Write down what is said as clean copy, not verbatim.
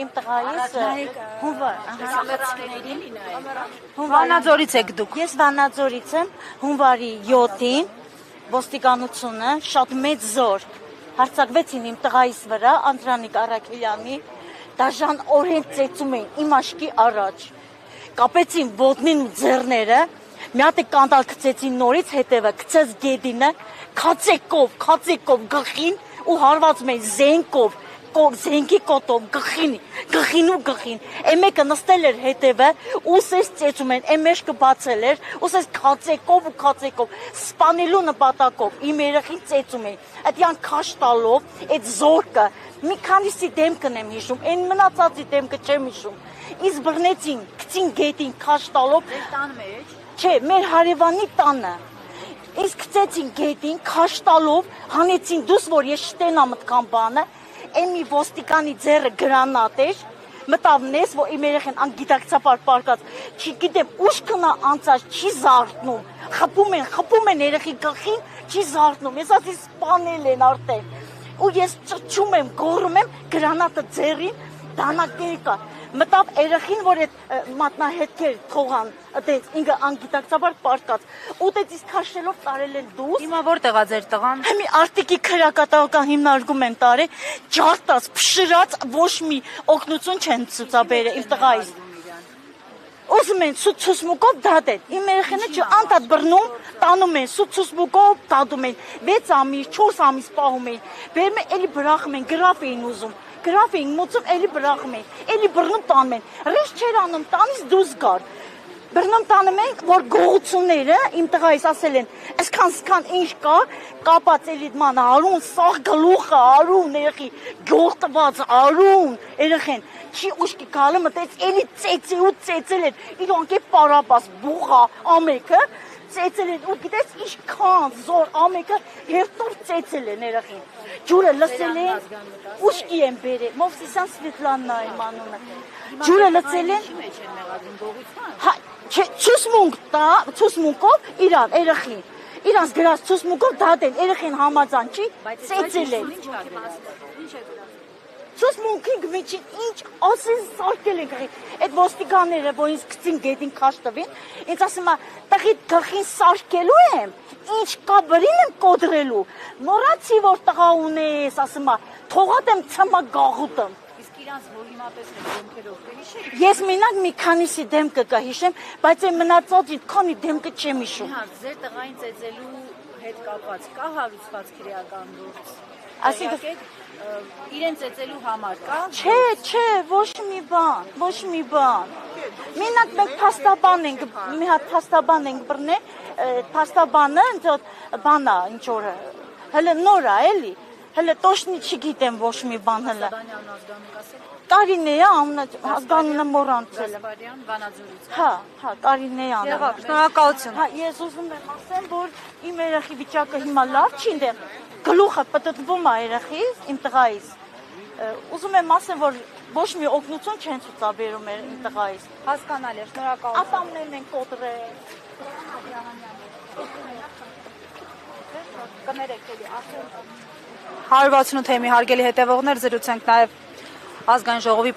Իմ տղայիս հունվար, Վանաձորից եք դուք։ Ես Վանաձորից եմ, հունվարի 7-ին ոստիկանությունը շատ մեծ զոր հարձակվեցին իմ տղայիս վրա, Անդրանիկ Արաքելյանի, դաժան օրեն ծեծում էին իմ աշկի առաջ, կապեցին ոտնին ու ձեռները, մի հատ կանտալ գցեցին նորից, հետևը գցեց գեդինը, քացեկով գլխին ու հարվածում էին զենքով, զենքի կոտով գլխին, մեկը նստել էր հետևը, ուսես ծեծում են, մեջքը բացել էր, ուսես քացեկով սպանելու նպատակով իմ երեխին ծեծում էին, այդ յան քաշ տալով, այդ զորքը, մի քանիսի դեմքն եմ հիշում, այն մնացածի դեմքը չեմ հիշում, իսկ բռնեցին, գցին գետին քաշ տալով, չէ, մեր հարևանի տանը, իսկ գցեցին գետին քաշ տալով, հանեցին դուս, որ ես շտենա մտքան բանը, Էմի ոստիկանի ձեռը գրանատ էր, մտավ նես, որ իմ երեխեն անգիտակցապար պարկած, չգիտեմ, ուշքնա անցած, չի զարթնում, խպում են երեխի գլխին, չի զարթնում, ես ասի սպանել են արդեն, ու ես ճչում եմ, գոռում եմ, գրանատը ձեռին, դանակների կա, մտավ երեխին, որ այդ մատնահետքեր թողան, ինքը անգիտակցապար պարկած, ուտեցից քաշելով տարել են դուս։ Հիմա որտեղ է ձեր տղան։ Հիմի արտիկի քրակատավական հիմնարկում են տարել, ջարդած, փշրած, ոչ մի օգնություն չեն ցուցաբերել իմ տղայից։ Ուզում են սուցմուկով դատել։ Իմ երեխեները չանդադ բռնում, տանում են, սուցմուկով դատում են, 6 ամիս, 4 ամիս պահում են։ Բերում են, էլի բրախում են, գրաֆ էին ուզում։ Գրաֆ էին մուծում, էլի բրախում են, էլի բռնում տանում են։ Ռեշ չեր անում, տանից դուրս գար։ Բռնում տանում են, որ գողությունները իմ տղայիս ասել են, այսքան ինչ կա, կապած էլի ման արուն, սաղ գլուխը, արուն, երեխի, գող տված, արուն, երեխեն, չի ուշքի գալը մտեց, էլի ծեծել են, իրանք է պարապաս, բուղա, ամեկը, ծեծել են, ու գիտես ինչքան զոր ամեկը հերթով ծեծել են երեխին, ջուրը լսել են, ուշքի են բերել, Մովսիսյան Սվետլաննա իմ անունը, ջուրը լսել են, ցուսմունքով իրան, երեխին, իրանց գրած ցուսմունքով դատեն, երեխին համաձայն չի, ծեծել են։ Ցուսմունքին գմիջին ինչ ասեն սարկել են գղի, այդ ոստիկանները, որ ինձ գցին գետին քաշ տվին, ինձ ասում է, տղի գլխին սարկելու եմ, ինչ կա վրին եմ կոդրելու, մոռացի որ տղա ունես, ասում է, թողատ եմ ցմա գաղուտը։ Ես մենակ մի քանիսի դեմքը կհիշեմ, բայց այն մնացածի քանի դեմքը չեմ հիշում։ Ձեր տղային ծեծելու հետ կապված կա հարուցված քրեական գործ։ Ասիկա իրեն ծեծելու համար կա։ Չէ, ոչ մի բան։ Մենակ մենք փաստաբան ենք, մի հատ փաստաբան ենք բռնել, փաստաբանը բանա ինչ օրը։ Հələ նոր է, էլի։ Հələ տոշնի չգիտեմ ոչ մի բան հələ։ Կարինեյան ազգանունը մոռանցել եմ։ Հա, Կարինեյան։ Շնորհակալություն։ Հա, ես ուզում եմ ասեմ, որ իմ երեխի վիճակը հիմա լավ չի դեռ։ Գլուխը պտտվում է երեխիս, իմ տղայիս։ Ուզում եմ ասեմ, որ ոչ մի օգնություն չեն ցուցաբերում իմ տղայիս։ Հասկանալի է, շնորհակալություն։ Ատամներն են կոտրել։ Կներեք էլի, ասեմ 168 թեմի հարգելի հետևողներ, զրուցենք նաև ազգային ժողովի